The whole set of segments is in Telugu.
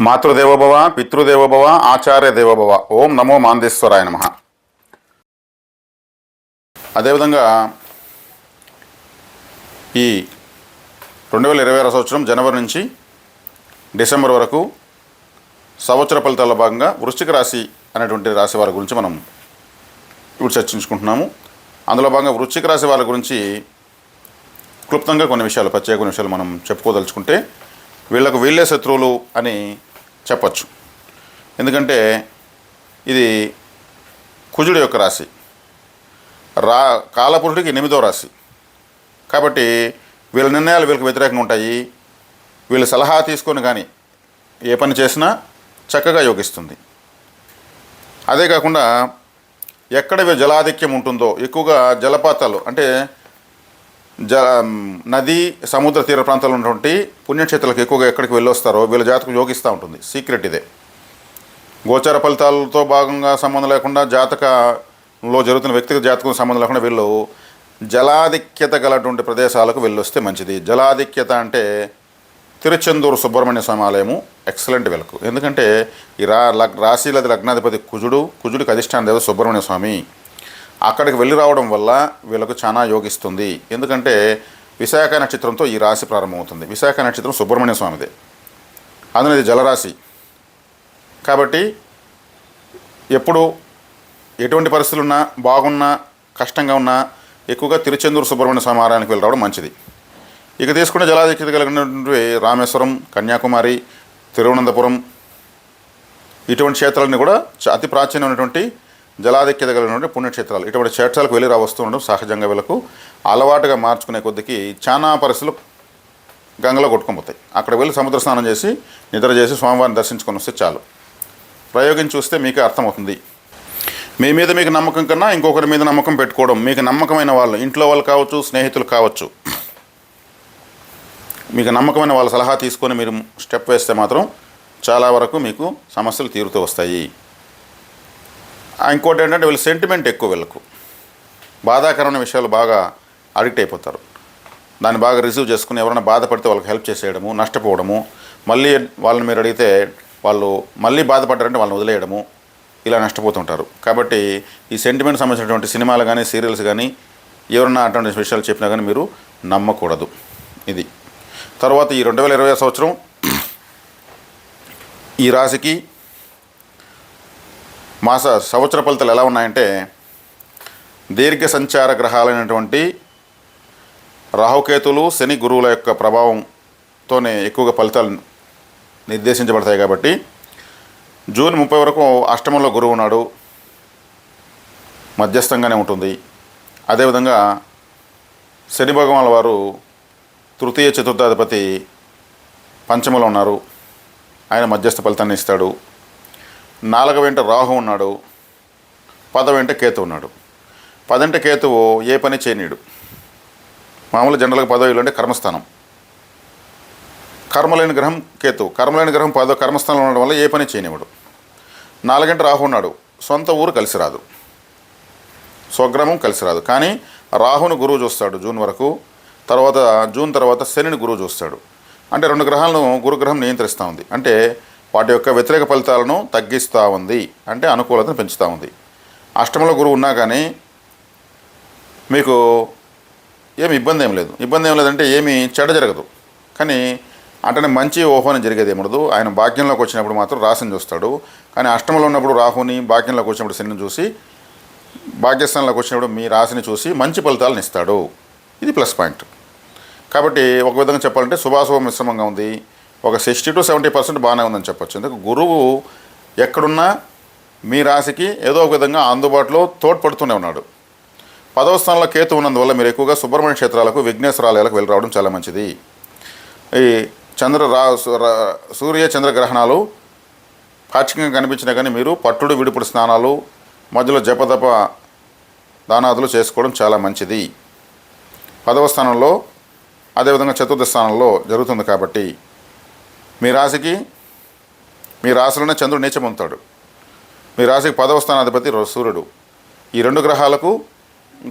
మాతృదేవోభవ పితృదేవోభవ ఆచార్య దేవోభవ. ఓం నమో మాందేశ్వరాయ నమః. అదేవిధంగా ఈ 2026 సంవత్సరం జనవరి నుంచి డిసెంబర్ వరకు సంవత్సర ఫలితాల భాగంగా వృశ్చిక రాశి అనేటువంటి రాశి వారి గురించి మనం ఇప్పుడు చర్చించుకుంటున్నాము. అందులో భాగంగా వృశ్చిక రాశి వారి గురించి క్లుప్తంగా కొన్ని విషయాలు, ప్రత్యేక విషయాలు మనం చెప్పుకోదలుచుకుంటే, వీళ్లకు వీళ్ళే శత్రువులు అని చెప్పచ్చు. ఎందుకంటే ఇది కుజుడి యొక్క రాశి, కాలపురుషుడికి 8వ రాశి. కాబట్టి వీళ్ళ నిర్ణయాలు వీళ్ళకి వ్యతిరేకంగా ఉంటాయి. వీళ్ళ సలహా తీసుకొని కానీ ఏ పని చేసినా చక్కగా యోగిస్తుంది. అదే కాకుండా ఎక్కడ జలాధిక్యం ఉంటుందో, ఎక్కువగా జలపాతాలు అంటే నది సముద్ర తీర ప్రాంతాల్లో ఉన్నటువంటి పుణ్యక్షేత్రాలకు ఎక్కువగా ఎక్కడికి వెళ్ళొస్తారో వీళ్ళ జాతకం యోగిస్తూ ఉంటుంది. సీక్రెట్ ఇదే. గోచార ఫలితాలతో భాగంగా సంబంధం లేకుండా, జాతకంలో జరుగుతున్న వ్యక్తిగత జాతకం సంబంధం లేకుండా వీళ్ళు జలాధిక్యత గలటువంటి ప్రదేశాలకు వెళ్ళొస్తే మంచిది. జలాధిక్యత అంటే తిరుచెందూరు సుబ్రహ్మణ్య స్వామి ఆలయము ఎక్సలెంట్ వీళ్ళకు. ఎందుకంటే ఈ రాశిలది లగ్నాధిపతి కుజుడికి అధిష్టాన దేవత సుబ్రహ్మణ్య స్వామి. అక్కడికి వెళ్ళి రావడం వల్ల వీళ్ళకు చాలా యోగిస్తుంది. ఎందుకంటే విశాఖ నక్షత్రంతో ఈ రాశి ప్రారంభమవుతుంది. విశాఖ నక్షత్రం సుబ్రహ్మణ్య స్వామిదే, అందులో ఇది జలరాశి. కాబట్టి ఎప్పుడు ఎటువంటి పరిస్థితులు ఉన్నా, బాగున్నా కష్టంగా ఉన్నా ఎక్కువగా తిరుచెందూరు సుబ్రహ్మణ్య స్వామి ఆలయానికి వెళ్ళి రావడం మంచిది. ఇక తీసుకునే జలాధిక్యత కలిగినటువంటి రామేశ్వరం, కన్యాకుమారి, తిరువనంతపురం ఇటువంటి క్షేత్రాలన్నీ కూడా అతి ప్రాచీనమైనటువంటి జలాధిక్యత కలిగినటువంటి పుణ్యక్షేత్రాలు. ఇటువంటి క్షేత్రాలకు వెళ్ళి రావస్తూ ఉండడం సహజంగా వీళ్ళకు అలవాటుగా మార్చుకునే కొద్దికి చాలా పరిస్థితులు గంగలో కొట్టుకుపోతాయి. అక్కడ వెళ్ళి సముద్ర స్నానం చేసి నిద్ర చేసి స్వామివారిని దర్శించుకొని వస్తే చాలు. ప్రయోగించి చూస్తే మీకే అర్థమవుతుంది. మీ మీద మీకు నమ్మకం కన్నా ఇంకొకరి మీద నమ్మకం పెట్టుకోవడం, మీకు నమ్మకమైన వాళ్ళు, ఇంట్లో వాళ్ళు కావచ్చు, స్నేహితులు కావచ్చు, మీకు నమ్మకమైన వాళ్ళ సలహా తీసుకొని మీరు స్టెప్ వేస్తే మాత్రం చాలా వరకు మీకు సమస్యలు తీరుతూ వస్తాయి. ఇంకోటి ఏంటంటే వీళ్ళు సెంటిమెంట్ ఎక్కువ. వీళ్ళకు బాధాకరమైన విషయాలు బాగా అడిక్ట్ అయిపోతారు. దాన్ని బాగా రిసీవ్ చేసుకుని ఎవరైనా బాధపడితే వాళ్ళకి హెల్ప్ చేసేయడము, నష్టపోవడము, మళ్ళీ వాళ్ళని మీరు అడిగితే వాళ్ళు మళ్ళీ బాధపడ్డారంటే వాళ్ళని వదిలేయడము, ఇలా నష్టపోతుంటారు. కాబట్టి ఈ సెంటిమెంట్ సంబంధించినటువంటి సినిమాలు కానీ సీరియల్స్ కానీ ఎవరన్నా అటువంటి విషయాలు చెప్పినా కానీ మీరు నమ్మకూడదు. ఇది తర్వాత ఈ 2020 సంవత్సరం ఈ రాశికి సంవత్సర ఫలితాలు ఎలా ఉన్నాయంటే, దీర్ఘ సంచార గ్రహాలైనటువంటి రాహుకేతులు, శని, గురువుల యొక్క ప్రభావంతోనే ఎక్కువగా ఫలితాలు నిర్దేశించబడతాయి. కాబట్టి జూన్ 30 వరకు అష్టమంలో గురువు ఉన్నాడు, మధ్యస్థంగానే ఉంటుంది. అదేవిధంగా శని భగవానుల వారు తృతీయ చతుర్థాధిపతి పంచమలో ఉన్నారు, ఆయన మధ్యస్థ ఫలితాన్ని ఇస్తాడు. 4వ వెంట రాహు ఉన్నాడు, 10వ వెంట కేతు ఉన్నాడు. 10 కేతువు ఏ పని చేయనీడు. మామూలు జనరల్గా 10వ ఇల్లు అంటే కర్మస్థానం. కర్మలేని గ్రహం కేతు, కర్మలేని గ్రహం 10వ కర్మస్థానంలో ఉండడం వల్ల ఏ పని చేయనివాడు. 4 రాహు ఉన్నాడు, సొంత ఊరు కలిసి రాదు, స్వగ్రామం కలిసి రాదు. కానీ రాహును గురువు చూస్తాడు జూన్ వరకు. జూన్ తర్వాత శనిని గురువు చూస్తాడు. అంటే 2 గ్రహాలను గురుగ్రహం నియంత్రిస్తూ ఉంది. అంటే వాటి యొక్క వ్యతిరేక ఫలితాలను తగ్గిస్తూ ఉంది, అంటే అనుకూలతను పెంచుతూ ఉంది. అష్టమంలో గురువు ఉన్నా కానీ మీకు ఏమి ఇబ్బంది ఏం లేదు. ఇబ్బంది ఏం లేదంటే ఏమీ చెడు జరగదు. కానీ అంటే మంచి ఓహోని జరిగేది ఏమడదు. ఆయన భాగ్యంలోకి వచ్చినప్పుడు మాత్రం రాశిని చూస్తాడు. కానీ అష్టమంలో ఉన్నప్పుడు రాహుని, భాగ్యంలోకి వచ్చినప్పుడు శనిని చూసి, భాగ్యస్థానంలోకి వచ్చినప్పుడు మీ రాశిని చూసి మంచి ఫలితాలను ఇస్తాడు. ఇది ప్లస్ పాయింట్. కాబట్టి ఒక విధంగా చెప్పాలంటే శుభాశుభ మిశ్రమంగా ఉంది. ఒక 60 to 70% బాగానే ఉందని చెప్పొచ్చు. ఎందుకు గురువు ఎక్కడున్నా మీ రాశికి ఏదో ఒక విధంగా అందుబాటులో తోడ్పడుతూనే ఉన్నాడు. 10వ స్థానంలో కేతు ఉన్నందువల్ల మీరు ఎక్కువగా సుబ్రహ్మణ్య క్షేత్రాలకు, విఘ్నేశ్వరాలయాలకు వెళ్ళి రావడం చాలా మంచిది. ఈ సూర్య చంద్ర గ్రహణాలు పాక్షికంగా కనిపించినా కానీ మీరు పట్టుడు విడుపుడు స్నానాలు, మధ్యలో జపతప దానాదులు చేసుకోవడం చాలా మంచిది. 10వ స్థానంలో అదేవిధంగా చతుర్థ స్థానంలో జరుగుతుంది. కాబట్టి మీ రాశిలోనే చంద్రుడు నీచం పొందుతాడు. మీ రాశికి 10వ స్థానాధిపతి సూర్యుడు. ఈ 2 గ్రహాలకు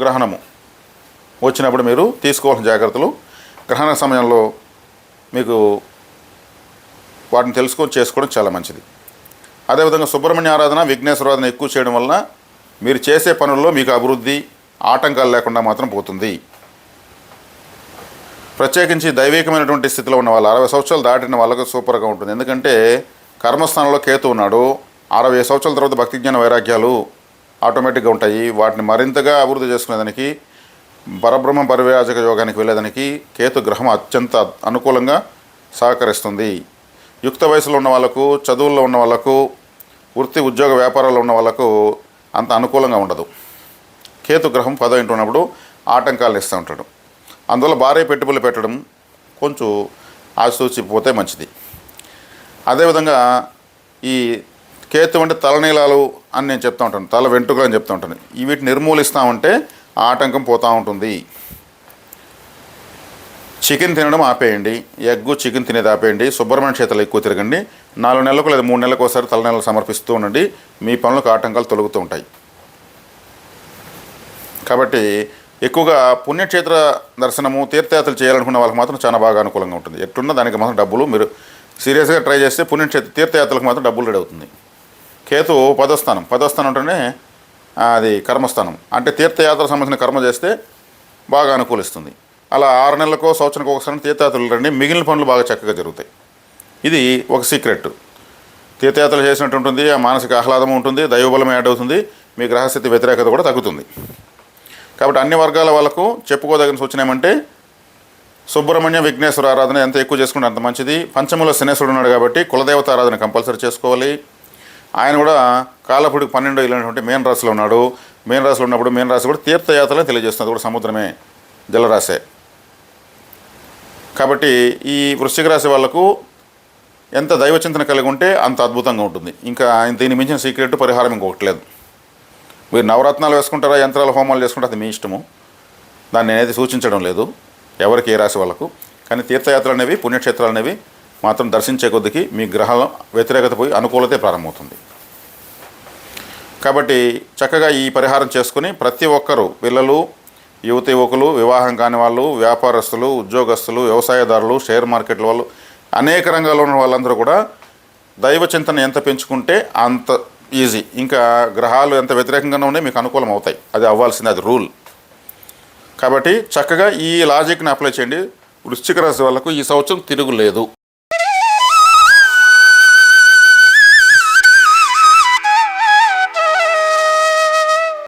గ్రహణము వచ్చినప్పుడు మీరు తీసుకోవాల్సిన జాగ్రత్తలు. గ్రహణ సమయంలో మీకు వాటిని తెలుసుకొని చేసుకోవడం చాలా మంచిది. అదేవిధంగా సుబ్రహ్మణ్య ఆరాధన, విఘ్నేశ్వర ఆరాధన ఎక్కువ చేయడం వలన మీరు చేసే పనుల్లో మీకు అభివృద్ధి ఆటంకాలు లేకుండా మాత్రం పోతుంది. ప్రత్యేకించి దైవికమైనటువంటి స్థితిలో ఉన్న వాళ్ళు 60 సంవత్సరాలు దాటిన వాళ్ళకు సూపర్గా ఉంటుంది. ఎందుకంటే కర్మస్థానంలో కేతు ఉన్నాడు. 60 సంవత్సరాల తర్వాత భక్తి జ్ఞాన వైరాగ్యాలు ఆటోమేటిక్గా ఉంటాయి. వాటిని మరింతగా అభివృద్ధి చేసుకునేదానికి, పరబ్రహ్మ పరివ్యాజక యోగానికి వెళ్ళేదానికి కేతు గ్రహం అత్యంత అనుకూలంగా సహకరిస్తుంది. యుక్త వయసులో ఉన్న వాళ్ళకు, చదువుల్లో ఉన్న వాళ్ళకు, వృత్తి ఉద్యోగ వ్యాపారాల్లో ఉన్న వాళ్ళకు అంత అనుకూలంగా ఉండదు. కేతు గ్రహం 10వ ఇంట్లో ఉన్నప్పుడు ఆటంకాలు ఇస్తూ ఉంటాడు. అందువల్ల భారీ పెట్టుబడులు పెట్టడం కొంచెం ఆచితూచిపోతే మంచిది. అదేవిధంగా ఈ కేతు అంటే తలనీలాలు అని నేను చెప్తూ ఉంటాను, తల వెంట్రుకలు అని చెప్తూ ఉంటాను. వీటిని నిర్మూలిస్తామంటే ఆటంకం పోతూ ఉంటుంది. చికెన్ తినడం ఆపేయండి, ఎగ్గు చికెన్ తినేది ఆపేయండి, సుబ్రహ్మణ్య క్షేత్రాలు ఎక్కువ తిరగండి, 4 నెలలకు లేదా 3 నెలలకు ఒకసారి తలనీలాలు సమర్పిస్తూ ఉండండి. మీ పనులకు ఆటంకాలు తొలగుతూ ఉంటాయి. కాబట్టి ఎక్కువగా పుణ్యక్షేత్ర దర్శనము, తీర్థయాత్రలు చేయాలనుకున్న వాళ్ళకి మాత్రం చాలా బాగా అనుకూలంగా ఉంటుంది. ఎట్టున్నా దానికి మాత్రం డబ్బులు మీరు సీరియస్గా ట్రై చేస్తే తీర్థయాత్రలకు మాత్రం డబ్బులు రెడీ అవుతుంది. కేతు 10వ స్థానం అంటేనే అది కర్మస్థానం, అంటే తీర్థయాత్ర సంబంధించిన కర్మ చేస్తే బాగా అనుకూలిస్తుంది. అలా 6 నెలలకో సంవత్సరానికి ఒకసారి తీర్థయాత్రలు రండి, మిగిలిన పనులు బాగా చక్కగా జరుగుతాయి. ఇది ఒక సీక్రెట్. తీర్థయాత్రలు చేసినట్టు ఉంటుంది, ఆ మానసిక ఆహ్లాదం ఉంటుంది, దైవబలం యాడ్ అవుతుంది, మీ గ్రహస్థితి వ్యతిరేకత కూడా తగ్గుతుంది. కాబట్టి అన్ని వర్గాల వాళ్ళకు చెప్పుకోదగిన సూచన ఏమంటే సుబ్రహ్మణ్య విఘ్నేశ్వర ఆరాధన ఎంత ఎక్కువ చేసుకుంటే అంత మంచిది. పంచములో శనేశ్వరుడు ఉన్నాడు కాబట్టి కులదేవత ఆరాధన కంపల్సరీ చేసుకోవాలి. ఆయన కూడా కాలపుడికి 12వ ఇల్లు మీన రాశిలో ఉన్నాడు. మీన రాశిలో ఉన్నప్పుడు మీన రాశి కూడా తీర్థయాత్రలే తెలియజేస్తుంది, కూడా సముద్రమే, జలరాశే. కాబట్టి ఈ వృశ్చిక రాశి వాళ్లకు ఎంత దైవచింతన కలిగి ఉంటే అంత అద్భుతంగా ఉంటుంది. ఇంకా దీన్ని మించిన సీక్రెట్ పరిహారం ఇంకొకటి లేదు. మీరు నవరత్నాలు వేసుకుంటారా, యంత్రాల హోమాలు చేసుకుంటారా, అది మీ ఇష్టము. దాన్ని నేనైతే సూచించడం లేదు ఎవరికి, ఏ రాశి వాళ్ళకు. కానీ తీర్థయాత్రలు అనేవి, పుణ్యక్షేత్రాలు అనేవి మాత్రం దర్శించే కొద్దికి మీ గ్రహాల వ్యతిరేకత పోయి అనుకూలతే ప్రారంభమవుతుంది. కాబట్టి చక్కగా ఈ పరిహారం చేసుకుని ప్రతి ఒక్కరూ, పిల్లలు, యువకులు, వివాహం కాని వాళ్ళు, వ్యాపారస్తులు, ఉద్యోగస్తులు, వ్యవసాయదారులు, షేర్ మార్కెట్ల వాళ్ళు, అనేక రంగాల్లో ఉన్న వాళ్ళందరూ కూడా దైవ చింతన ఎంత పెంచుకుంటే అంత ఈజీ. ఇంకా గ్రహాలు ఎంత వ్యతిరేకంగానే ఉన్నాయి మీకు అనుకూలం అవుతాయి, అది అవ్వాల్సింది, అది రూల్. కాబట్టి చక్కగా ఈ లాజిక్ని అప్లై చేయండి. వృశ్చిక రాశి వాళ్ళకు ఈ సంవత్సరం తిరుగులేదు.